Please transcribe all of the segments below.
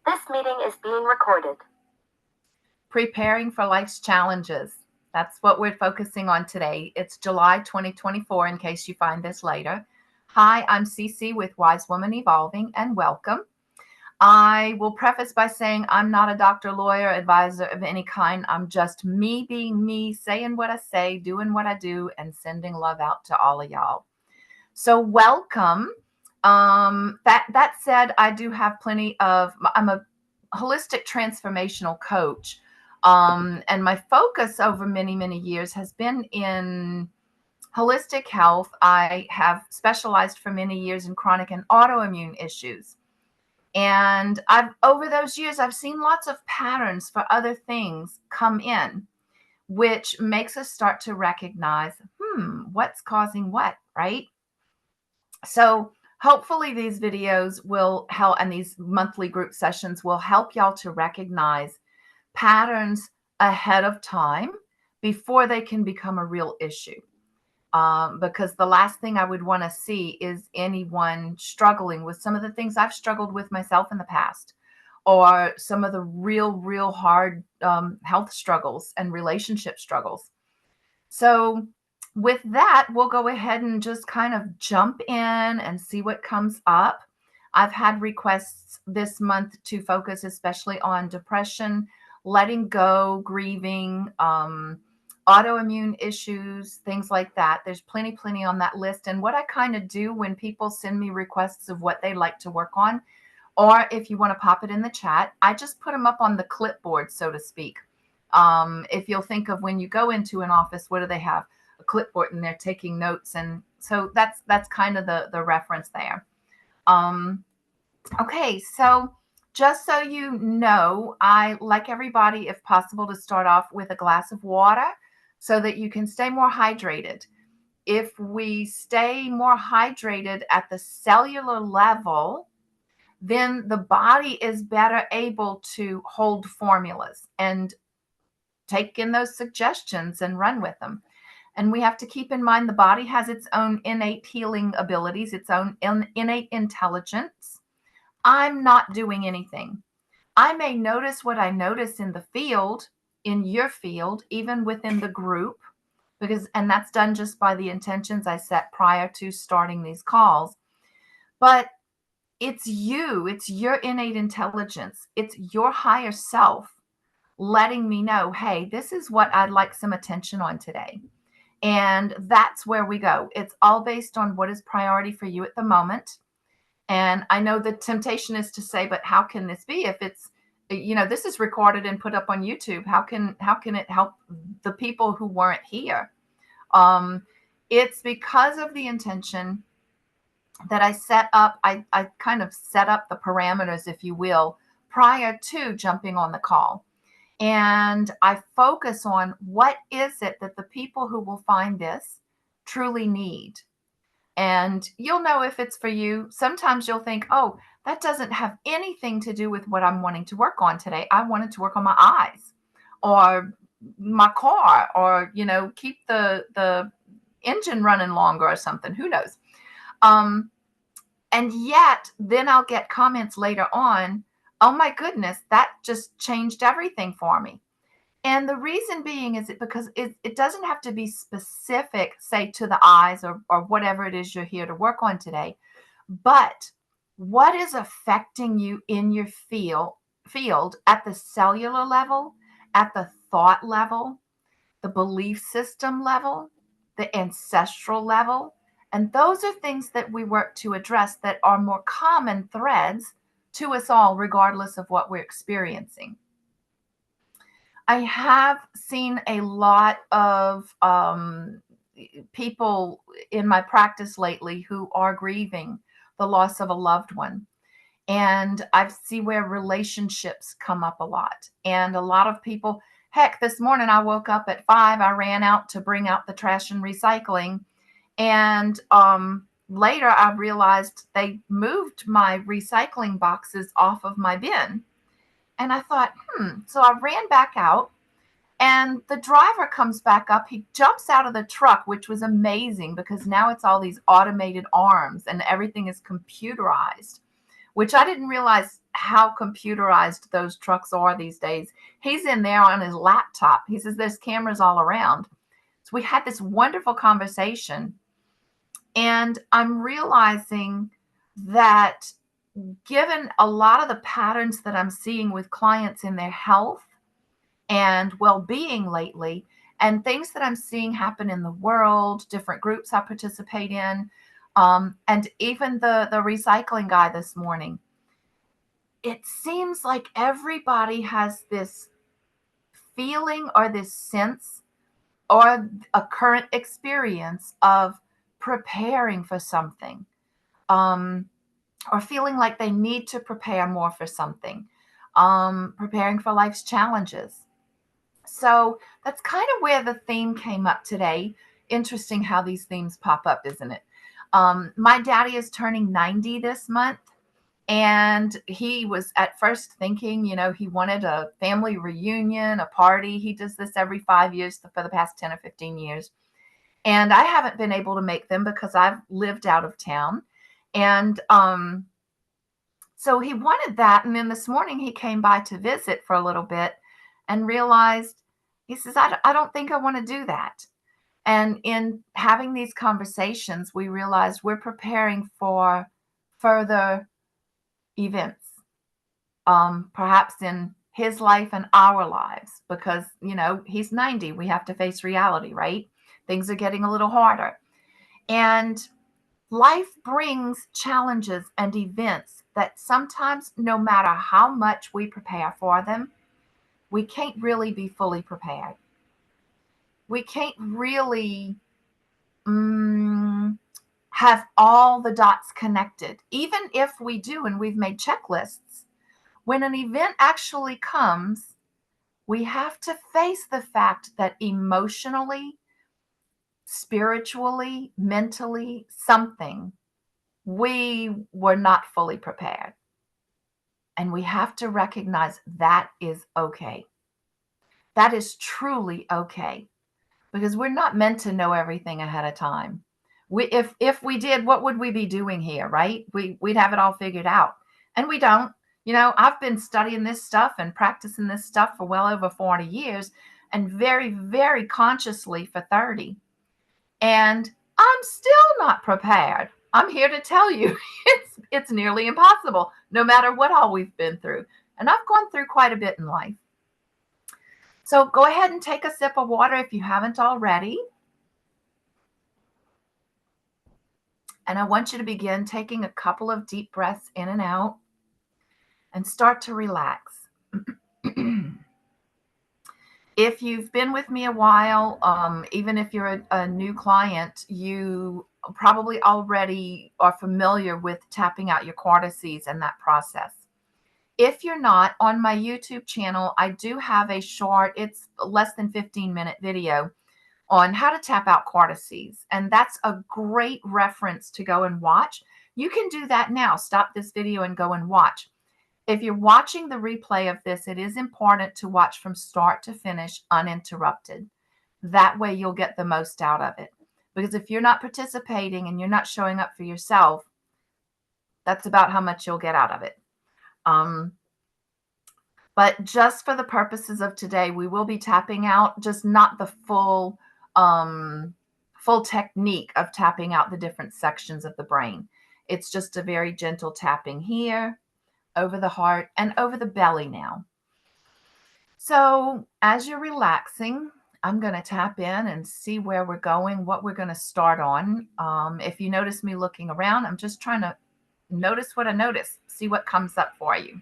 This meeting is being recorded. Preparing for life's challenges. That's what we're focusing on today. It's July 2024, in case you find this later. Hi, I'm CiCi with Wise Woman Evolving, and welcome. I will preface by saying I'm not a doctor, lawyer, advisor of any kind. I'm just me being me, saying what I say, doing what I do, and sending love out to all of y'all. So welcome. That said, I do have plenty of. I'm a holistic transformational coach, and my focus over many years has been in holistic health. I have specialized for many years in chronic and autoimmune issues. And I've over those years, I've seen lots of patterns for other things come in, which makes us start to recognize, what's causing what, right? So hopefully these videos will help, and these monthly group sessions will help y'all to recognize patterns ahead of time before they can become a real issue. Because the last thing I would want to see is anyone struggling with some of the things I've struggled with myself in the past, or some of the real hard health struggles and relationship struggles. So, with that, we'll go ahead and just kind of jump in and see what comes up. I've had requests this month to focus especially on depression, letting go, grieving, autoimmune issues, things like that. There's plenty on that list. And what I kind of do when people send me requests of what they like to work on, or if you want to pop it in the chat, I just put them up on the clipboard, so to speak. If you'll think of when you go into an office, what do they have? A clipboard, and they're taking notes. And so that's kind of the reference there. Okay, so just so you know, I like everybody, if possible, to start off with a glass of water so that you can stay more hydrated. If we stay more hydrated at the cellular level, then the body is better able to hold formulas and take in those suggestions and run with them. And we have to keep in mind the body has its own innate healing abilities, its own innate intelligence. I'm not doing anything. I may notice what I notice in the field, in your field, even within the group, and that's done just by the intentions I set prior to starting these calls. But it's your innate intelligence, it's your higher self letting me know, hey, this is what I'd like some attention on today. And that's where we go. It's all based on what is priority for you at the moment. And I know the temptation is to say, but how can this be if it's, this is recorded and put up on YouTube? How can it help the people who weren't here? It's because of the intention that I set up. I kind of set up the parameters, if you will, prior to jumping on the call. And I focus on what is it that the people who will find this truly need. And you'll know if it's for you. Sometimes you'll think, oh, that doesn't have anything to do with what I'm wanting to work on today. I wanted to work on my eyes or my car, or, keep the engine running longer or something. Who knows? And yet then I'll get comments later on, oh my goodness, that just changed everything for me. And the reason being is because it doesn't have to be specific, say, to the eyes or whatever it is you're here to work on today. But what is affecting you in your field at the cellular level, at the thought level, the belief system level, the ancestral level? And those are things that we work to address that are more common threads to us all, regardless of what we're experiencing. I have seen a lot of people in my practice lately who are grieving the loss of a loved one. And I see where relationships come up a lot. And a lot of people, heck, this morning I woke up at 5. I ran out to bring out the trash and recycling. And later I realized they moved my recycling boxes off of my bin. And I thought, so I ran back out, and the driver comes back up. He jumps out of the truck, which was amazing because now it's all these automated arms and everything is computerized, which I didn't realize how computerized those trucks are these days. He's in there on his laptop. He says there's cameras all around. So we had this wonderful conversation, and I'm realizing that given a lot of the patterns that I'm seeing with clients in their health and well-being lately, and things that I'm seeing happen in the world, different groups I participate in, and even the recycling guy this morning, it seems like everybody has this feeling or this sense or a current experience of preparing for something, um, or feeling like they need to prepare more for something, preparing for life's challenges. So that's kind of where the theme came up today. Interesting how these themes pop up, isn't it? My daddy is turning 90 this month. And he was at first thinking, he wanted a family reunion, a party. He does this every 5 years for the past 10 or 15 years. And I haven't been able to make them because I've lived out of town. And so he wanted that. And then this morning he came by to visit for a little bit and realized, he says, I don't think I want to do that. And in having these conversations, we realized we're preparing for further events, perhaps in his life and our lives, because, he's 90. We have to face reality, right? Things are getting a little harder. And life brings challenges and events that sometimes, no matter how much we prepare for them, we can't really be fully prepared. We can't really have all the dots connected. Even if we do and we've made checklists, when an event actually comes, we have to face the fact that emotionally, spiritually, mentally, something, we were not fully prepared. And we have to recognize that is okay. That is truly okay, because we're not meant to know everything ahead of time. If we did, what would we be doing here, right? We'd have it all figured out, and we don't. I've been studying this stuff and practicing this stuff for well over 40 years, and very, very consciously for 30. And I'm still not prepared. I'm here to tell you it's nearly impossible, no matter what all we've been through. And I've gone through quite a bit in life. So go ahead and take a sip of water if you haven't already. And I want you to begin taking a couple of deep breaths in and out and start to relax. If you've been with me a while, even if you're a new client, you probably already are familiar with tapping out your cortices and that process. If you're not, on my YouTube channel, I do have a short, it's less than 15-minute video on how to tap out cortices. And that's a great reference to go and watch. You can do that now. Stop this video and go and watch. If you're watching the replay of this, it is important to watch from start to finish uninterrupted. That way you'll get the most out of it. Because if you're not participating and you're not showing up for yourself, that's about how much you'll get out of it. But just for the purposes of today, we will be tapping out, just not the full technique of tapping out the different sections of the brain. It's just a very gentle tapping here, over the heart, and over the belly now. So as you're relaxing, I'm going to tap in and see where we're going, what we're going to start on. If you notice me looking around, I'm just trying to notice what I notice, see what comes up for you.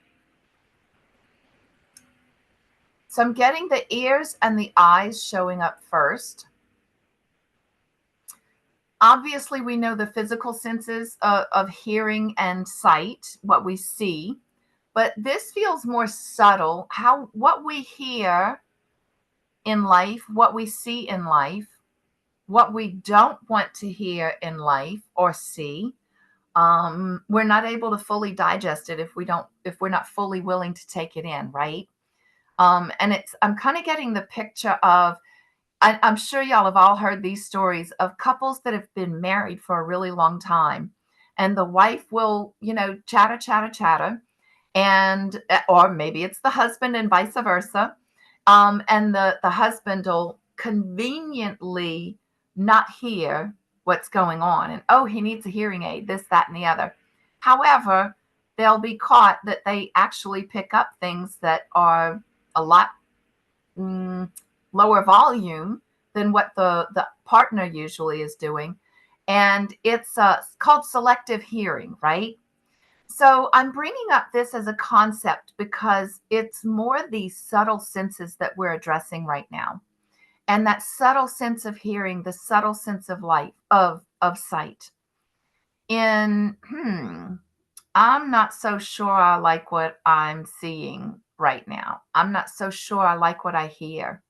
So I'm getting the ears and the eyes showing up first. Obviously, we know the physical senses of hearing and sight, what we see, but this feels more subtle. What we hear in life, what we see in life, what we don't want to hear in life or see, we're not able to fully digest it if we're not fully willing to take it in, right? And I'm kind of getting the picture of, I'm sure y'all have all heard these stories of couples that have been married for a really long time. and the wife will, chatter, chatter, chatter. And, or maybe it's the husband and vice versa. And the husband will conveniently not hear what's going on. And, oh, he needs a hearing aid, this, that, and the other. However, they'll be caught that they actually pick up things that are a lot mm, lower volume than what the partner usually is doing. And it's called selective hearing, right? So I'm bringing up this as a concept because it's more these subtle senses that we're addressing right now. And that subtle sense of hearing, the subtle sense of light, of sight. In I'm not so sure I like what I'm seeing right now. I'm not so sure I like what I hear.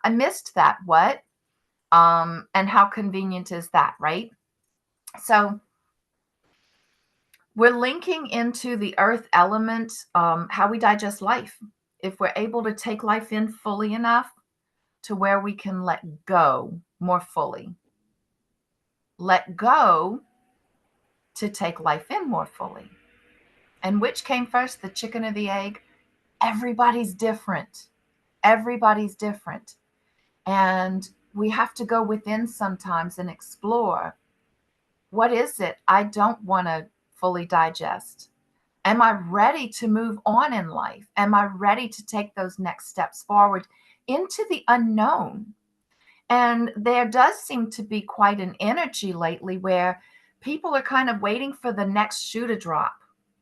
I missed that. What? And how convenient is that, right? So we're linking into the earth element, how we digest life. If we're able to take life in fully enough to where we can let go more fully, let go to take life in more fully. And which came first, the chicken or the egg? Everybody's different. Everybody's different. And we have to go within sometimes and explore, what is it I don't want to fully digest? Am I ready to move on in life? Am I ready to take those next steps forward into the unknown? And there does seem to be quite an energy lately where people are kind of waiting for the next shoe to drop,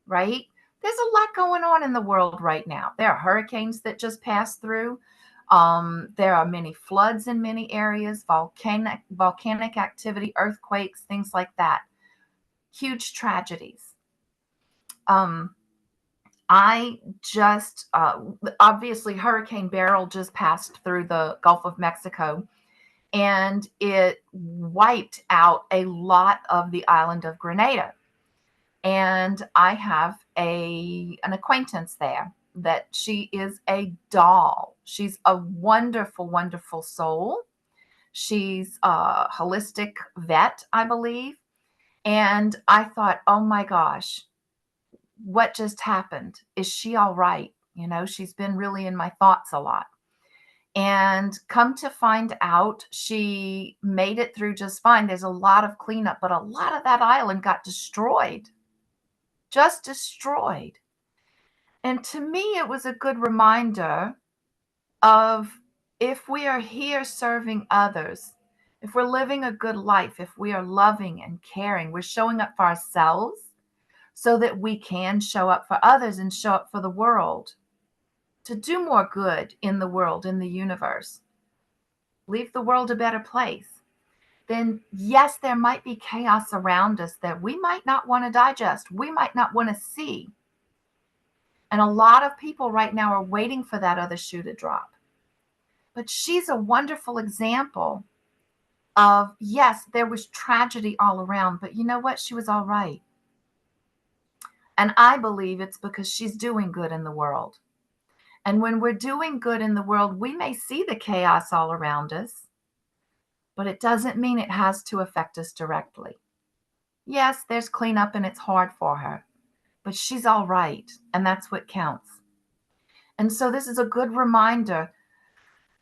right? There's a lot going on in the world right now. There are hurricanes that just passed through. There are many floods in many areas, volcanic activity, earthquakes, things like that. Huge tragedies. Um, I just obviously Hurricane Beryl just passed through the Gulf of Mexico, and it wiped out a lot of the island of Grenada. And I have an acquaintance there that she is a doll. She's a wonderful, wonderful soul. She's a holistic vet, I believe. And I thought, oh my gosh, what just happened? Is she all right? She's been really in my thoughts a lot. And come to find out, she made it through just fine. There's a lot of cleanup, but a lot of that island got destroyed, just destroyed. And to me, it was a good reminder of, if we are here serving others, if we're living a good life, if we are loving and caring, we're showing up for ourselves so that we can show up for others and show up for the world, to do more good in the world, in the universe, leave the world a better place. Then yes, there might be chaos around us that we might not want to digest, we might not want to see. And a lot of people right now are waiting for that other shoe to drop. But she's a wonderful example of, yes, there was tragedy all around, but you know what? She was all right. And I believe it's because she's doing good in the world. And when we're doing good in the world, we may see the chaos all around us, but it doesn't mean it has to affect us directly. Yes, there's cleanup and it's hard for her, but she's all right. And that's what counts. And so this is a good reminder.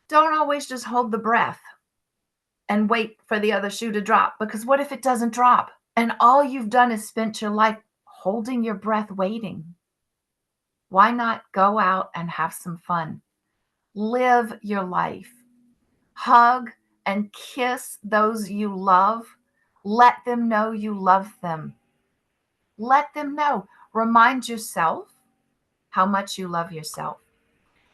Don't always just hold the breath and wait for the other shoe to drop, because what if it doesn't drop? And all you've done is spent your life holding your breath, waiting. Why not go out and have some fun? Live your life. Hug and kiss those you love. Let them know you love them. Let them know. Remind yourself how much you love yourself.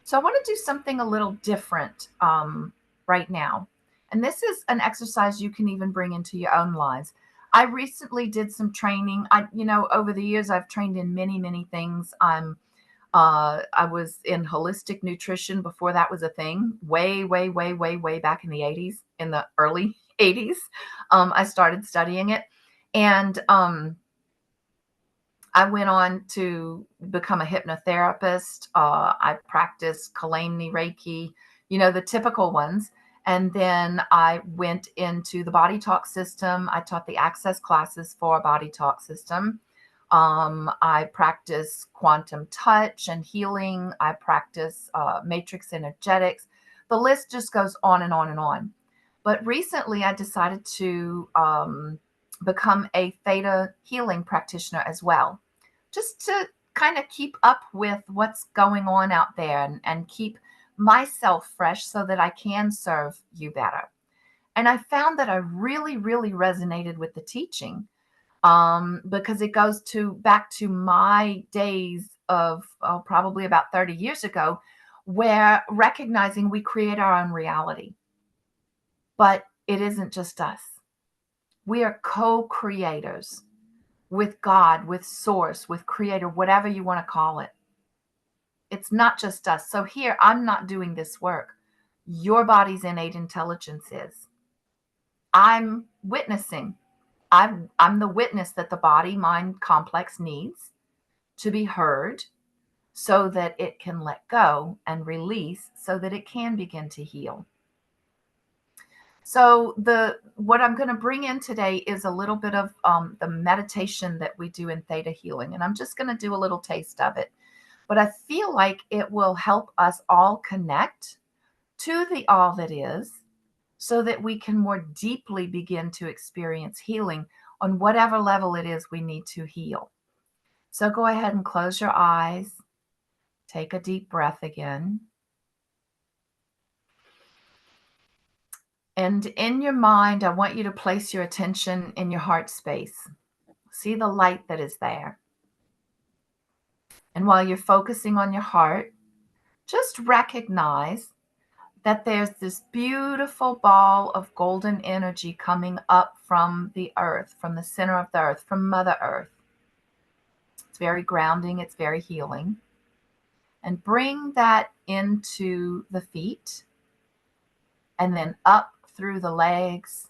So I want to do something a little different right now. And this is an exercise you can even bring into your own lives. I recently did some training. Over the years, I've trained in many, many things. I was in holistic nutrition before that was a thing, way, way, way, way, way back in the 80s, in the early 80s. I started studying it. And I went on to become a hypnotherapist. I practiced Kalani Reiki, the typical ones. And then I went into the Body Talk system. I taught the access classes for Body Talk system. I practice quantum touch and healing. I practice matrix energetics. The list just goes on and on and on. But recently, I decided to become a theta healing practitioner as well, just to kind of keep up with what's going on out there and keep myself fresh so that I can serve you better. And I found that I really, really resonated with the teaching because it goes to back to my days of probably about 30 years ago, where recognizing we create our own reality. But it isn't just us. We are co-creators with God, with source, with creator, whatever you want to call it. It's not just us. So here, I'm not doing this work. Your body's innate intelligence is. I'm witnessing. I'm the witness that the body mind complex needs to be heard so that it can let go and release so that it can begin to heal. So what I'm going to bring in today is a little bit of the meditation that we do in theta healing, and I'm just going to do a little taste of it. But I feel like it will help us all connect to the all that is so that we can more deeply begin to experience healing on whatever level it is we need to heal. So go ahead and close your eyes. Take a deep breath again. And in your mind, I want you to place your attention in your heart space. See the light that is there. And while you're focusing on your heart, just recognize that there's this beautiful ball of golden energy coming up from the earth, from the center of the earth, from Mother Earth. It's very grounding, it's very healing. And bring that into the feet and then up through the legs,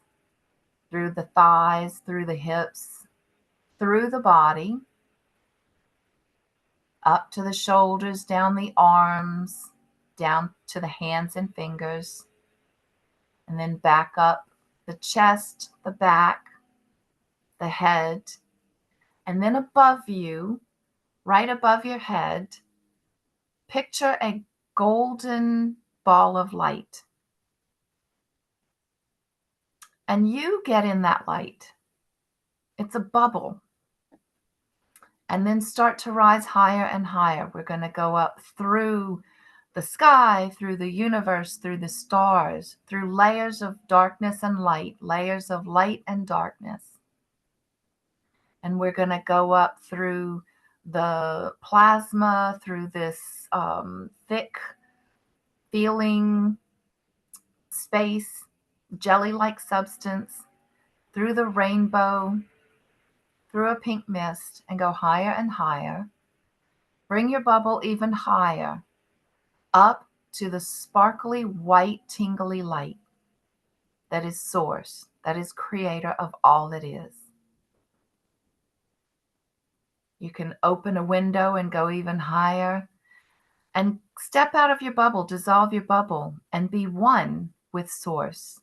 through the thighs, through the hips, through the body, up to the shoulders, down the arms, down to the hands and fingers, and then back up the chest, the back, the head, and then above you, right above your head, picture a golden ball of light. And you get in that light. It's a bubble. And then start to rise higher and higher. We're going to go up through the sky, through the universe, through the stars, through layers of darkness and light, layers of light and darkness. And we're going to go up through the plasma, through this thick feeling space, jelly-like substance, through the rainbow, through a pink mist, and go higher and higher. Bring your bubble even higher, up to the sparkly white tingly light that is source, that is creator of all that is. You can open a window and go even higher and step out of your bubble, dissolve your bubble, and be one with source.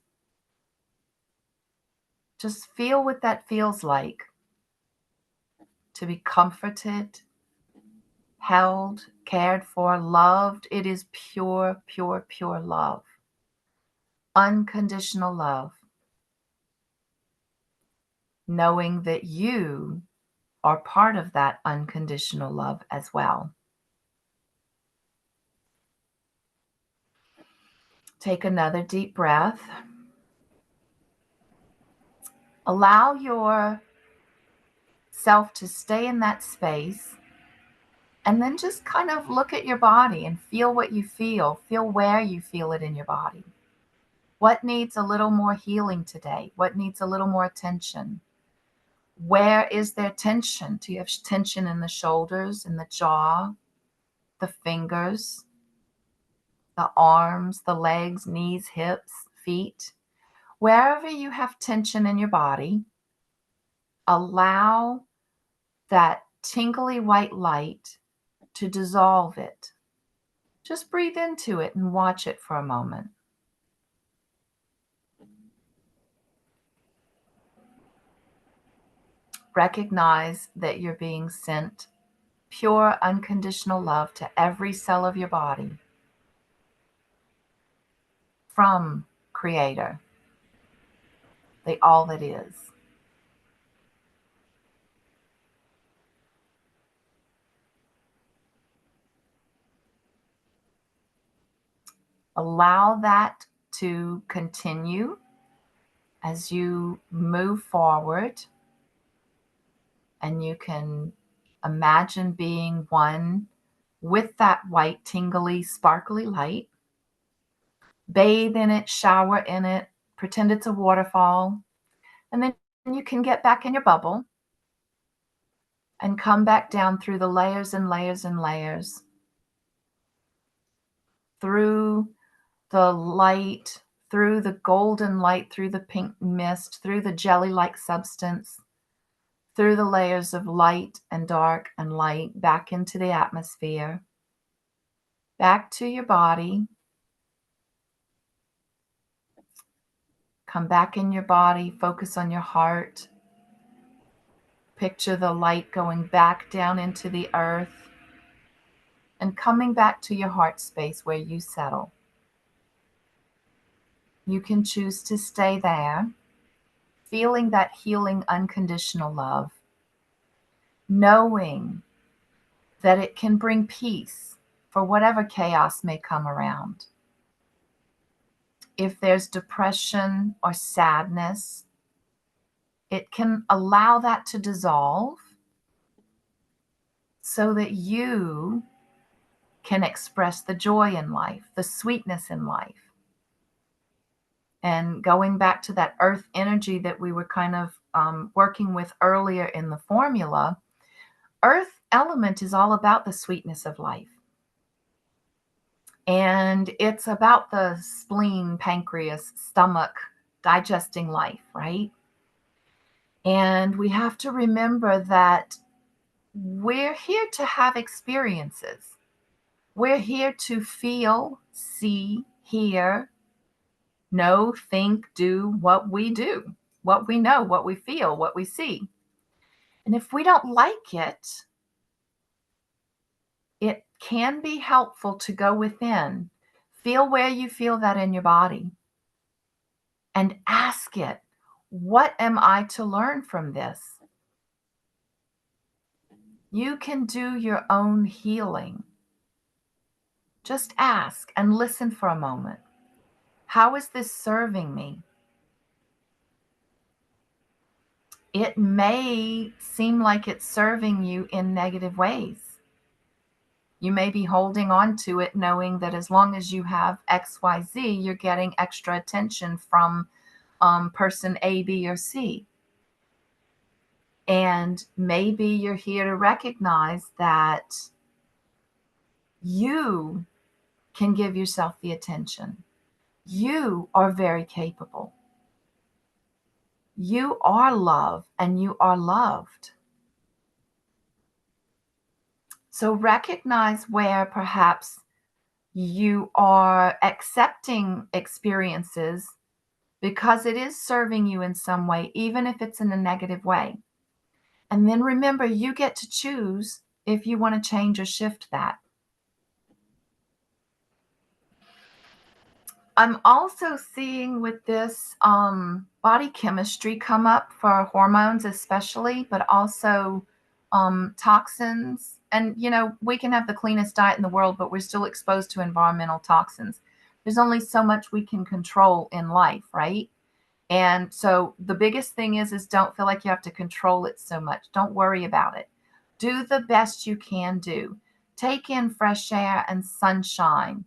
Just feel what that feels like to be comforted, held, cared for, loved. It is pure, pure, pure love. Unconditional love. Knowing that you are part of that unconditional love as well. Take another deep breath. Allow yourself to stay in that space. And then just kind of look at your body and feel what you feel. Feel where you feel it in your body. What needs a little more healing today? What needs a little more attention? Where is there tension? Do you have tension in the shoulders, in the jaw, the fingers, the arms, the legs, knees, hips, feet? Wherever you have tension in your body, allow that tingly white light to dissolve it. Just breathe into it and watch it for a moment. Recognize that you're being sent pure, unconditional love to every cell of your body from Creator, the all that is. Allow that to continue as you move forward, and you can imagine being one with that white, tingly, sparkly light. Bathe in it, shower in it, pretend it's a waterfall, and then you can get back in your bubble and come back down through the layers and layers and layers, through the light, through the golden light, through the pink mist, through the jelly-like substance, through the layers of light and dark and light, back into the atmosphere, back to your body. Come back in your body, focus on your heart. Picture the light going back down into the earth and coming back to your heart space where you settle. You can choose to stay there, feeling that healing, unconditional love, knowing that it can bring peace for whatever chaos may come around. If there's depression or sadness, it can allow that to dissolve so that you can express the joy in life, the sweetness in life. And going back to that earth energy that we were kind of working with earlier in the formula, earth element is all about the sweetness of life. And it's about the spleen, pancreas, stomach, digesting life, right? And we have to remember that we're here to have experiences. We're here to feel, see, hear, know, think, do what we do, what we know, what we feel, what we see. And if we don't like it, it can be helpful to go within, feel where you feel that in your body, and ask it, what am I to learn from this? You can do your own healing. Just ask and listen for a moment. How is this serving me? It may seem like it's serving you in negative ways. You may be holding on to it knowing that as long as you have XYZ, you're getting extra attention from person A, B, or C. And maybe you're here to recognize that you can give yourself the attention. You are very capable. You are love and you are loved. So recognize where perhaps you are accepting experiences because it is serving you in some way, even if it's in a negative way. And then remember, you get to choose if you want to change or shift that. I'm also seeing with this body chemistry come up for hormones, especially, but also toxins. And, we can have the cleanest diet in the world, but we're still exposed to environmental toxins. There's only so much we can control in life, right? And so the biggest thing is don't feel like you have to control it so much. Don't worry about it. Do the best you can do. Take in fresh air and sunshine.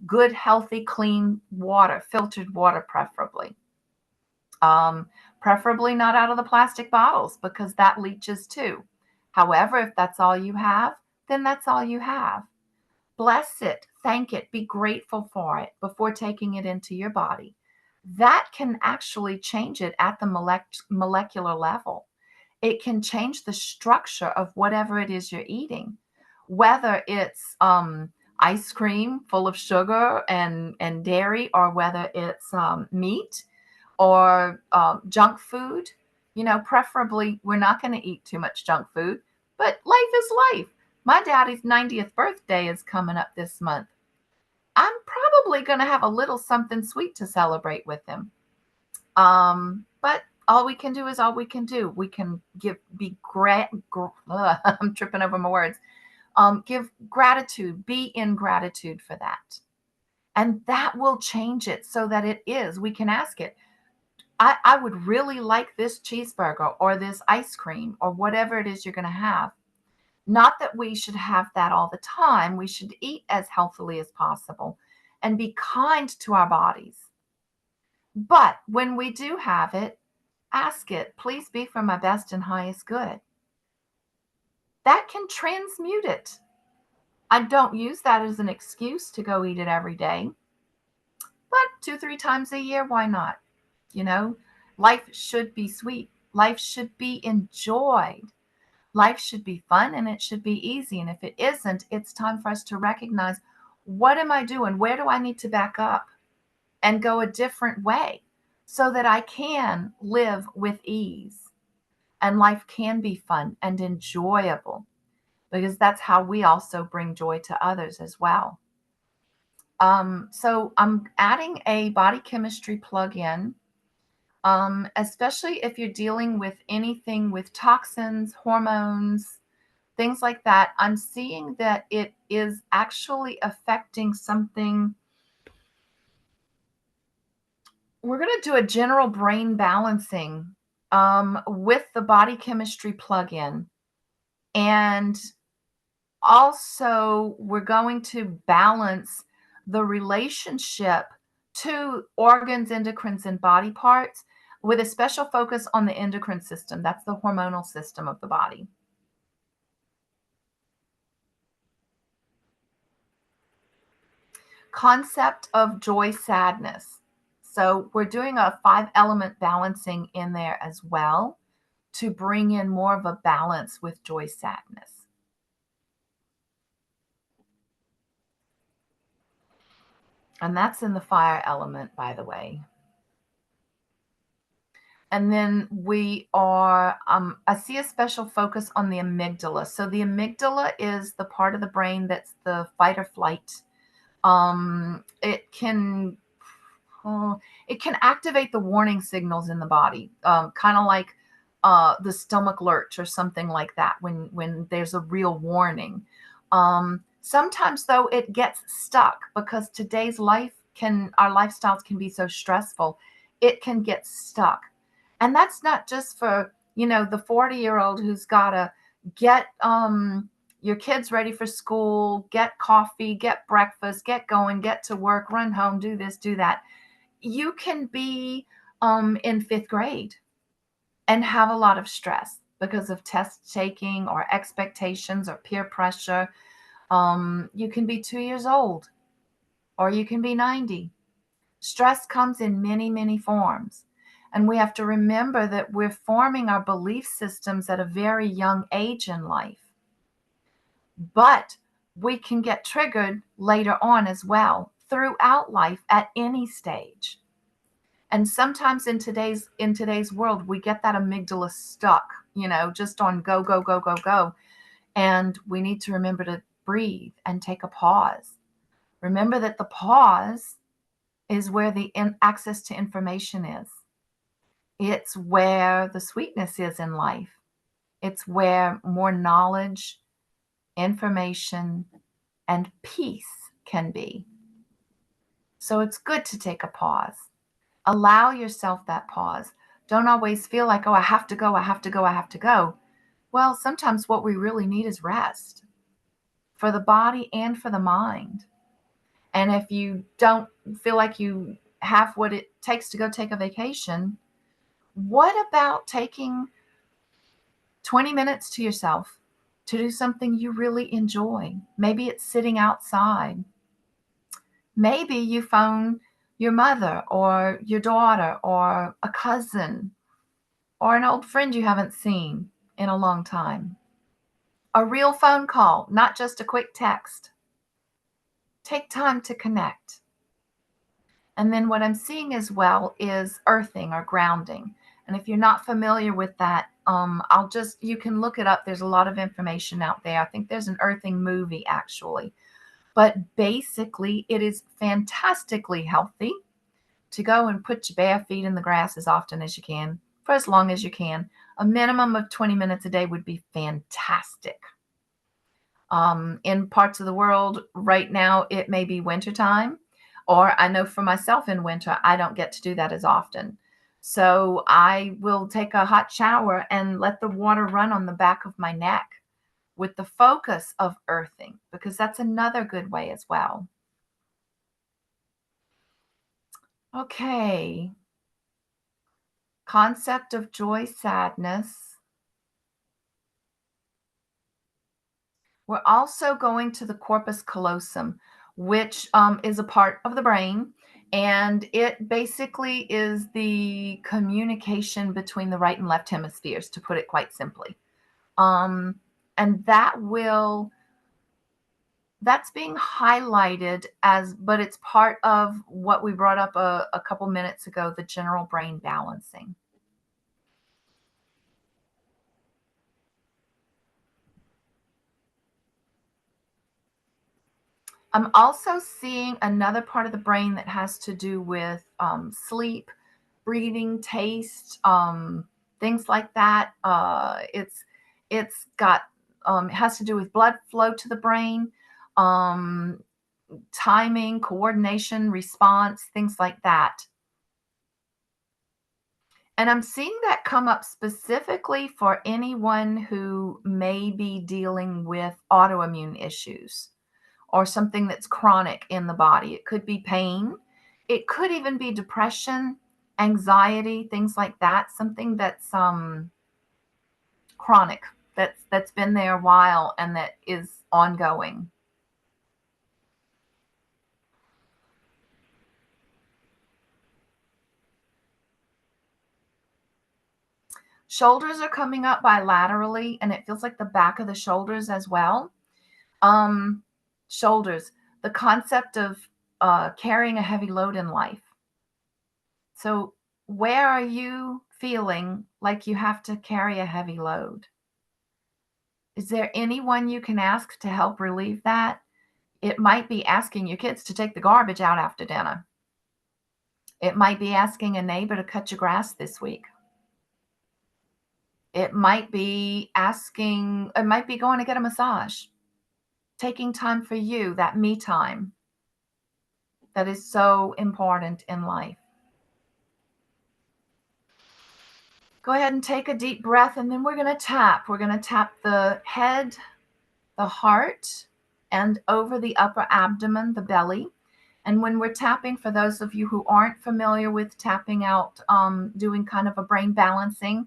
Good, healthy, clean water, filtered water preferably. Preferably not out of the plastic bottles because that leaches too. However, if that's all you have, then that's all you have. Bless it, thank it, be grateful for it before taking it into your body. That can actually change it at the molecular level. It can change the structure of whatever it is you're eating, whether it's ice cream full of sugar and dairy, or whether it's meat or junk food. Preferably we're not going to eat too much junk food, but life is life. My daddy's 90th birthday is coming up this month. I'm probably going to have a little something sweet to celebrate with him. But all we can do is all we can do. We can I'm tripping over my words. Give gratitude, be in gratitude for that. And that will change it so that it is. We can ask it. I would really like this cheeseburger or this ice cream or whatever it is you're going to have. Not that we should have that all the time. We should eat as healthily as possible and be kind to our bodies. But when we do have it, ask it, please be for my best and highest good. That can transmute it. I don't use that as an excuse to go eat it every day, but 2, 3 times a year, why not? You know, life should be sweet. Life should be enjoyed. Life should be fun and it should be easy. And if it isn't, it's time for us to recognize, what am I doing? Where do I need to back up and go a different way so that I can live with ease and life can be fun and enjoyable, because that's how we also bring joy to others as well. So I'm adding a body chemistry plug-in, especially if you're dealing with anything with toxins, hormones, things like that. I'm seeing that it is actually affecting something. We're going to do a general brain balancing with the body chemistry plug-in. And also, we're going to balance the relationship to organs, endocrines, and body parts with a special focus on the endocrine system. That's the hormonal system of the body. Concept of joy, sadness. So we're doing a 5-element balancing in there as well to bring in more of a balance with joy, sadness. And that's in the fire element, by the way. And then I see a special focus on the amygdala. So the amygdala is the part of the brain that's the fight or flight. It can activate the warning signals in the body, kind of like the stomach lurch or something like that when there's a real warning. Sometimes, though, it gets stuck because our lifestyles can be so stressful. It can get stuck. And that's not just for, the 40-year-old who's got to get your kids ready for school, get coffee, get breakfast, get going, get to work, run home, do this, do that. You can be in 5th grade and have a lot of stress because of test taking or expectations or peer pressure. You can be 2 years old or you can be 90. Stress comes in many, many forms. And we have to remember that we're forming our belief systems at a very young age in life. But we can get triggered later on as well, throughout life at any stage. And sometimes in today's world, we get that amygdala stuck, just on go, go, go, go, go. And we need to remember to breathe and take a pause. Remember that the pause is where the access to information is. It's where the sweetness is in life. It's where more knowledge, information, and peace can be. So it's good to take a pause. Allow yourself that pause. Don't always feel like, oh, I have to go, I have to go, I have to go. Well, sometimes what we really need is rest for the body and for the mind. And if you don't feel like you have what it takes to go take a vacation, what about taking 20 minutes to yourself to do something you really enjoy? Maybe it's sitting outside. Maybe you phone your mother or your daughter or a cousin or an old friend you haven't seen in a long time. A real phone call, not just a quick text. Take time to connect. And then what I'm seeing as well is earthing or grounding. And if you're not familiar with that, you can look it up. There's a lot of information out there. I think there's an earthing movie actually. But basically, it is fantastically healthy to go and put your bare feet in the grass as often as you can, for as long as you can. A minimum of 20 minutes a day would be fantastic. In parts of the world right now, it may be wintertime, or I know for myself in winter, I don't get to do that as often. So I will take a hot shower and let the water run on the back of my neck with the focus of earthing, because that's another good way as well. Okay. Concept of joy, sadness. We're also going to the corpus callosum, which is a part of the brain. And it basically is the communication between the right and left hemispheres, to put it quite simply. And that's being highlighted but it's part of what we brought up a couple minutes ago, the general brain balancing. I'm also seeing another part of the brain that has to do with sleep, breathing, taste, things like that. It's got it has to do with blood flow to the brain, um, timing, coordination, response, things like that. And I'm seeing that come up specifically for anyone who may be dealing with autoimmune issues or something that's chronic in the body. It could be pain. It could even be depression, anxiety, things like that. Something that's chronic, that's been there a while and that is ongoing. Shoulders are coming up bilaterally, and it feels like the back of the shoulders as well. Um, Shoulders, the concept of carrying a heavy load in life. So, where are you feeling like you have to carry a heavy load? Is there anyone you can ask to help relieve that? It might be asking your kids to take the garbage out after dinner. It might be asking a neighbor to cut your grass this week. It might be going to get a massage, taking time for you, that me time that is so important in life. Go ahead and take a deep breath, and then we're going to tap. We're going to tap the head, the heart, and over the upper abdomen, the belly. And when we're tapping, for those of you who aren't familiar with tapping out, doing kind of a brain balancing,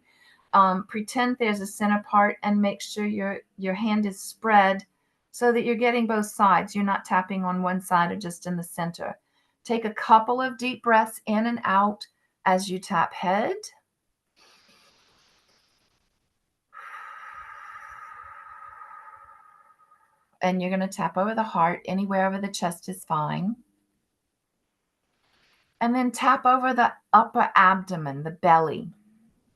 pretend there's a center part and make sure your hand is spread so that you're getting both sides. You're not tapping on one side or just in the center. Take a couple of deep breaths in and out as you tap head. And you're going to tap over the heart. Anywhere over the chest is fine. And then tap over the upper abdomen, the belly.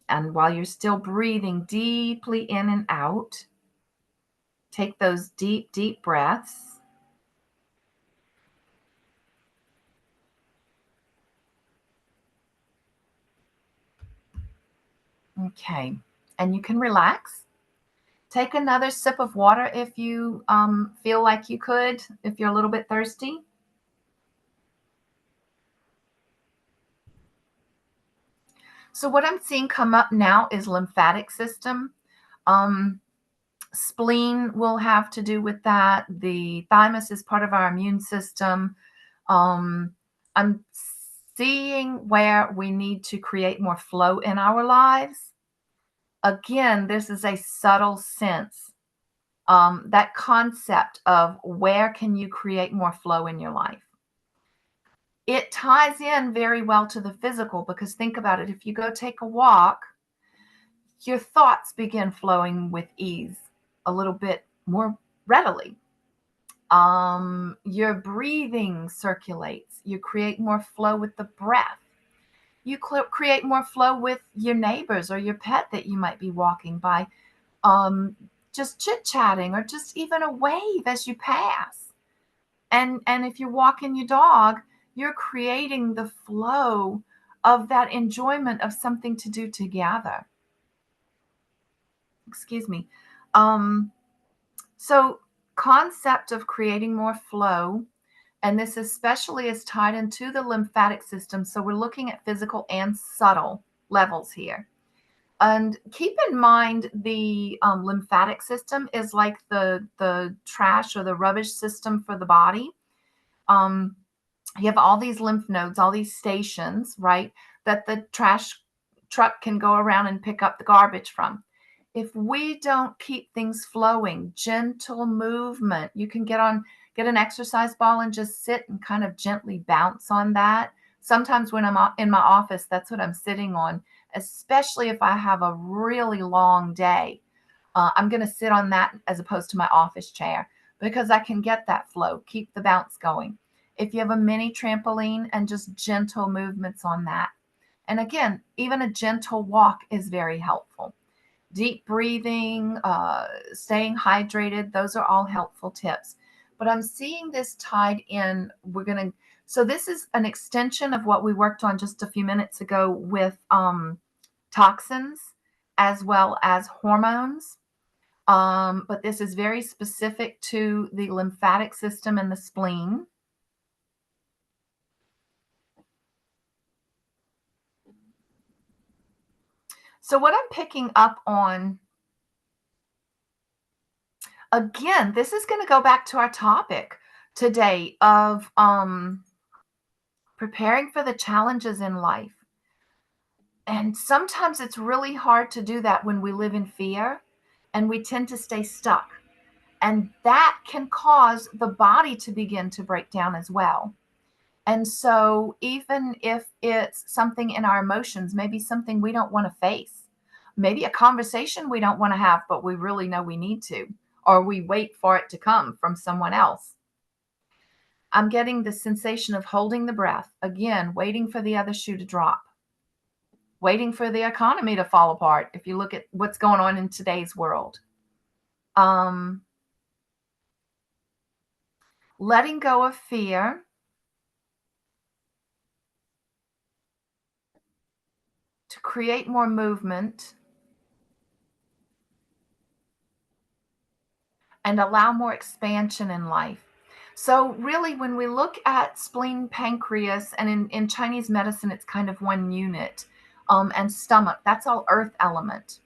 And while you're still breathing deeply in and out, take those deep, deep breaths. Okay. And you can relax. Take another sip of water if you feel like you could, if you're a little bit thirsty. So what I'm seeing come up now is lymphatic system. Um, Spleen will have to do with that. The thymus is part of our immune system. I'm seeing where we need to create more flow in our lives. Again, this is a subtle sense. That concept of where can you create more flow in your life. It ties in very well to the physical, because think about it. If you go take a walk, your thoughts begin flowing with ease a little bit more readily. Your breathing circulates. You create more flow with the breath. You create more flow with your neighbors or your pet that you might be walking by, just chit chatting or just even a wave as you pass. And if you're walking your dog, you're creating the flow of that enjoyment of something to do together. Excuse me. Um, so concept of creating more flow, and this especially is tied into the lymphatic system. So we're looking at physical and subtle levels here. And keep in mind the lymphatic system is like the trash or the rubbish system for the body. Um, you have all these lymph nodes, all these stations, right, that the trash truck can go around and pick up the garbage from. If we don't keep things flowing, gentle movement, you can get an exercise ball and just sit and kind of gently bounce on that. Sometimes when I'm in my office, that's what I'm sitting on, especially if I have a really long day. I'm going to sit on that as opposed to my office chair because I can get that flow, keep the bounce going. If you have a mini trampoline and just gentle movements on that. And again, even a gentle walk is very helpful. Deep breathing, staying hydrated, those are all helpful tips. But I'm seeing this tied in. So this is an extension of what we worked on just a few minutes ago with toxins as well as hormones. But this is very specific to the lymphatic system and the spleen. So, what I'm picking up on, again, this is going to go back to our topic today of preparing for the challenges in life. And sometimes it's really hard to do that when we live in fear and we tend to stay stuck. And that can cause the body to begin to break down as well. And so, even if it's something in our emotions, maybe something we don't want to face, maybe a conversation we don't want to have, but we really know we need to, or we wait for it to come from someone else. I'm getting the sensation of holding the breath, again, waiting for the other shoe to drop, waiting for the economy to fall apart. If you look at what's going on in today's world, um, letting go of fear, to create more movement and allow more expansion in life. So, really, when we look at spleen, pancreas, and in Chinese medicine, it's kind of one unit, and stomach, that's all earth element.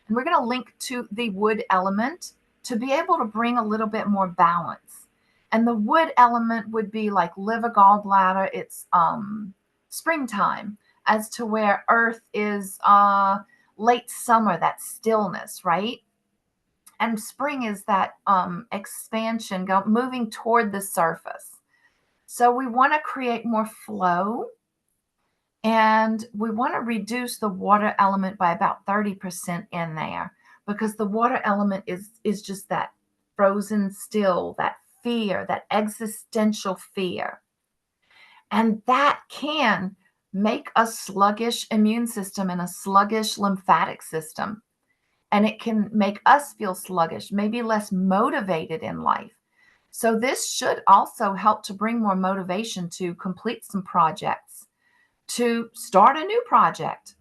And we're going to link to the wood element to be able to bring a little bit more balance. And the wood element would be like liver, gallbladder, it's springtime, as to where earth is late summer, that stillness, right? And spring is that expansion, moving toward the surface. So we want to create more flow, and we want to reduce the water element by about 30% in there, because the water element is just that frozen still, that fear, that existential fear. And that can make a sluggish immune system and a sluggish lymphatic system. And it can make us feel sluggish, maybe less motivated in life. So, this should also help to bring more motivation to complete some projects, to start a new project,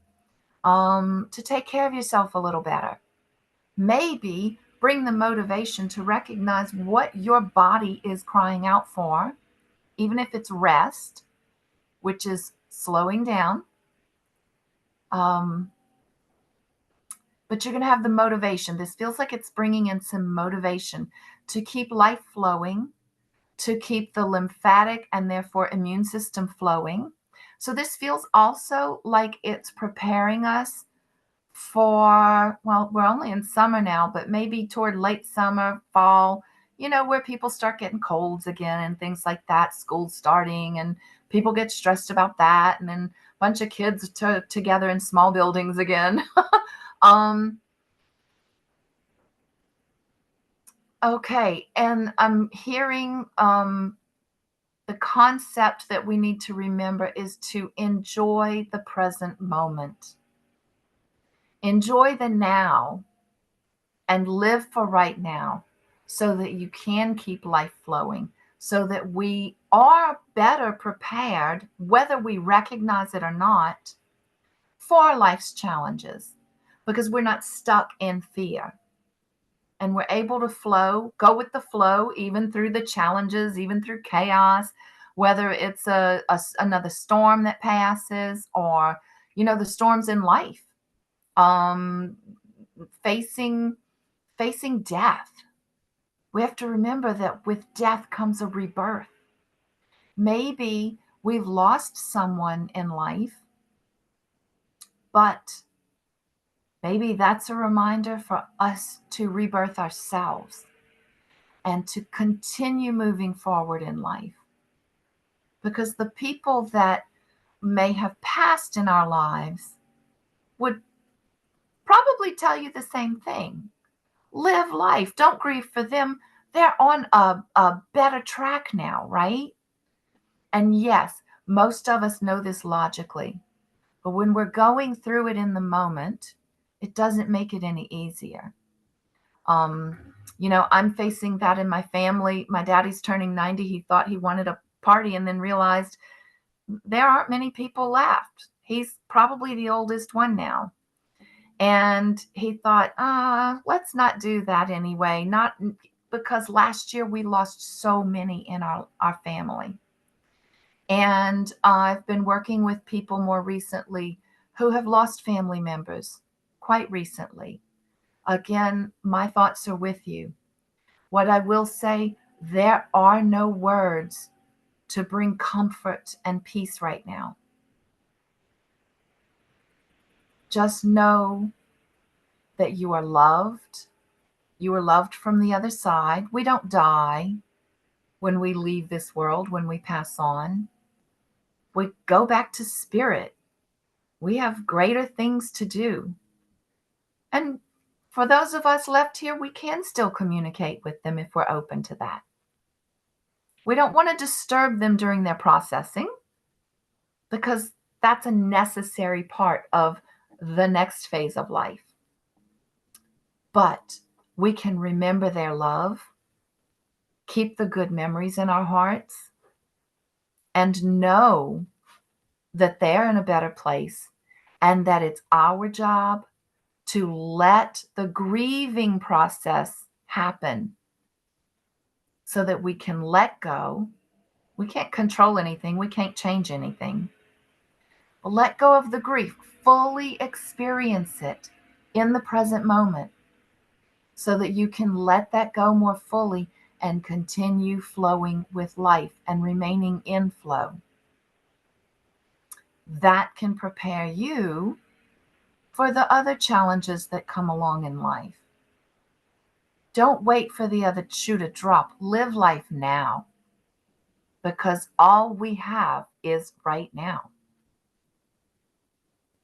to take care of yourself a little better. Maybe bring the motivation to recognize what your body is crying out for, even if it's rest, which is slowing down. Um, but you're going to have the motivation. This feels like it's bringing in some motivation to keep life flowing, to keep the lymphatic and therefore immune system flowing. So this feels also like it's preparing us for, well, we're only in summer now, but maybe toward late summer, fall, where people start getting colds again and things like that, school starting, and people get stressed about that. And then a bunch of kids together in small buildings again. um, Okay, and I'm hearing The concept that we need to remember is to enjoy the present moment. Enjoy the now and live for right now so that you can keep life flowing, so that we are better prepared, whether we recognize it or not, for life's challenges, because we're not stuck in fear and we're able to flow, go with the flow, even through the challenges, even through chaos, whether it's another storm that passes, or the storms in life, um facing death. We have to remember that with death comes a rebirth. Maybe we've lost someone in life, but maybe that's a reminder for us to rebirth ourselves and to continue moving forward in life. Because the people that may have passed in our lives would probably tell you the same thing. Live life. Don't grieve for them. They're on a better track now, right? And yes, most of us know this logically, but when we're going through it in the moment, it doesn't make it any easier. Um, I'm facing that in my family. My daddy's turning 90. He thought he wanted a party and then realized there aren't many people left. He's probably the oldest one now. And he thought, let's not do that anyway. Not because last year we lost so many in our family. And I've been working with people more recently who have lost family members quite recently. Again, my thoughts are with you. What I will say, there are no words to bring comfort and peace right now. Just know that you are loved. You are loved from the other side. We don't die when we leave this world, when we pass on. We go back to spirit. We have greater things to do. And for those of us left here, we can still communicate with them if we're open to that. We don't want to disturb them during their processing, because that's a necessary part of the next phase of life. But we can remember their love, keep the good memories in our hearts, and know that they're in a better place, and that it's our job to let the grieving process happen so that we can let go. We can't control anything. We can't change anything. But let go of the grief. Fully experience it in the present moment so that you can let that go more fully and continue flowing with life and remaining in flow. That can prepare you for the other challenges that come along in life. Don't wait for the other shoe to drop. Live life now, because all we have is right now.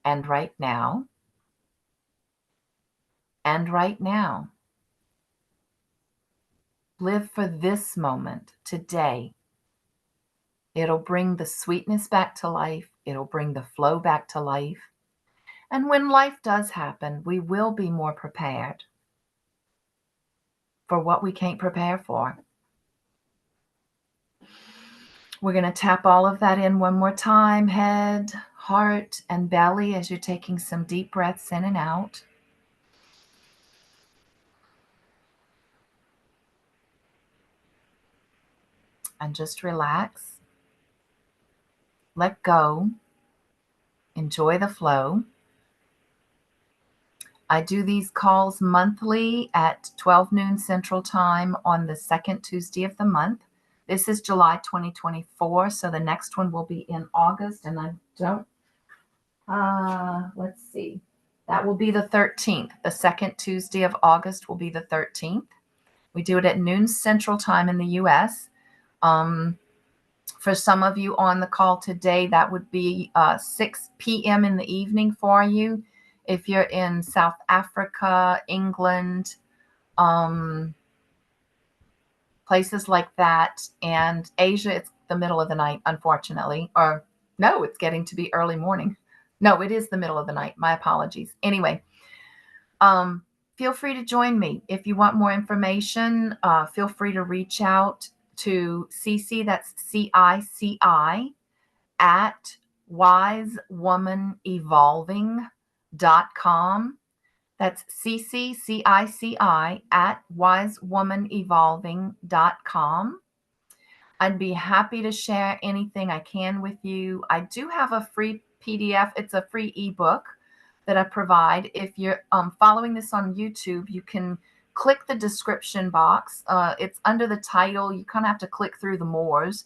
And right now. And right now. Live for this moment, today. It'll bring the sweetness back to life. It'll bring the flow back to life. And when life does happen, we will be more prepared for what we can't prepare for. We're going to tap all of that in one more time. Head, heart, and belly as you're taking some deep breaths in and out. And just relax. Let go. Enjoy the flow. I do these calls monthly at 12 noon Central Time on the second Tuesday of the month. This is July 2024, so the next one will be in August, and I don't, let's see. That will be the 13th. The second Tuesday of August will be the 13th. We do it at noon Central Time in the U.S. For some of you on the call today, that would be 6 p.m. in the evening for you. If you're in South Africa, England, places like that. And Asia, it's the middle of the night, unfortunately. Or no, it's getting to be early morning. No, it is the middle of the night. My apologies. Anyway, um, feel free to join me. If you want more information, feel free to reach out to CiCi, that's CiCi, at wisewomanevolving.com. That's CiCi, CiCi, at wisewomanevolving.com. I'd be happy to share anything I can with you. I do have a free PDF. It's a free ebook that I provide. If you're following this on YouTube, you can click the description box. It's under the title. You kind of have to click through the mores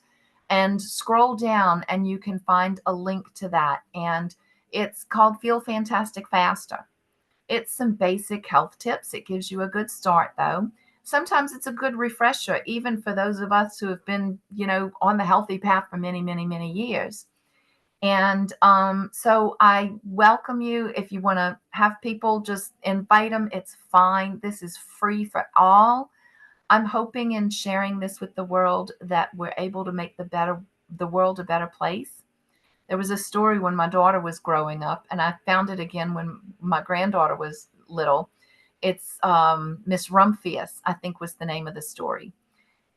and scroll down, and you can find a link to that. And it's called Feel Fantastic Faster. It's some basic health tips. It gives you a good start, though. Sometimes it's a good refresher, even for those of us who have been, on the healthy path for many, many, many years. And so I welcome you. If you want to have people, just invite them. It's fine. This is free for all. I'm hoping in sharing this with the world that we're able to make the world a better place. There was a story when my daughter was growing up, and I found it again when my granddaughter was little. It's Miss Rumphius, I think was the name of the story.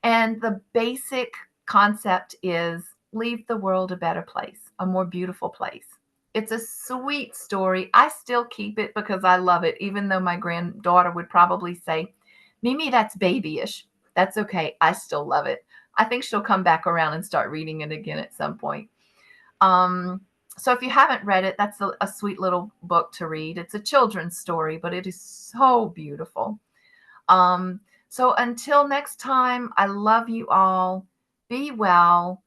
And the basic concept is leave the world a better place, a more beautiful place. It's a sweet story. I still keep it because I love it, even though my granddaughter would probably say, Mimi, that's babyish. That's okay. I still love it. I think she'll come back around and start reading it again at some point. Um, so if you haven't read it, that's a sweet little book to read. It's a children's story, but it is so beautiful. Um, so until next time, I love you all. Be well.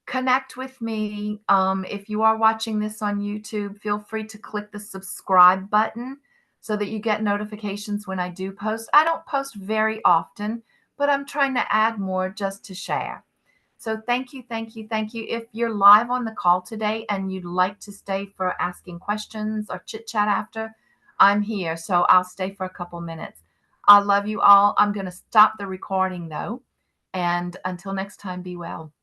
Connect with me. If you are watching this on YouTube, feel free to click the subscribe button so that you get notifications when I do post. I don't post very often, but I'm trying to add more just to share. So thank you, thank you, thank you. If you're live on the call today and you'd like to stay for asking questions or chit chat after, I'm here. So I'll stay for a couple minutes. I love you all. I'm going to stop the recording though. And until next time, be well.